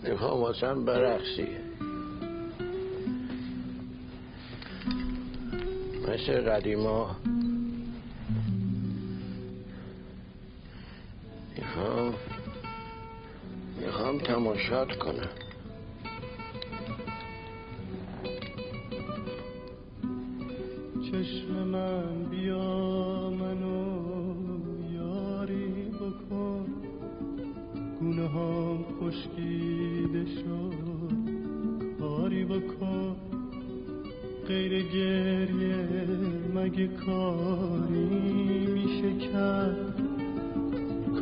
میخوام واسم برقصی، مثل قدیما. میخوام تماشات کنم. چشم من بیا منو یاری بکن، گونه هم خشکیده شد کاری بکن، غیر گریه مگه کاری میشه کرد،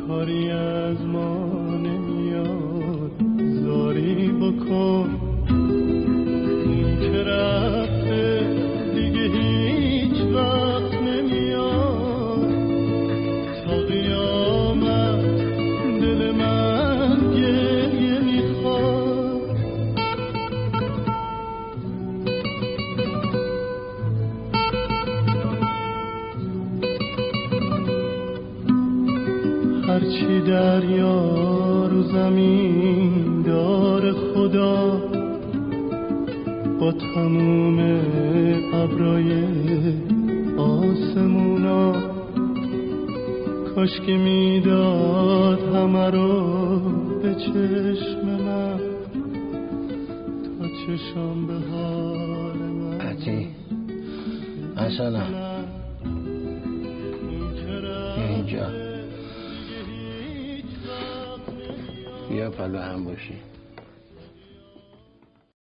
کاری از ما نمیاد زاری بکن، اون که رفته دیگه هیچ وقت نمیاد، تا قیامت دل من گریه میخواد. هرچی دریا رو زمین دار خدا، با تموم ابرای آسمونا، کاش که میداد همه رو به چشم من، تا چشم به حال من. عطی مثلا اینجا بیا پلو هم باشی.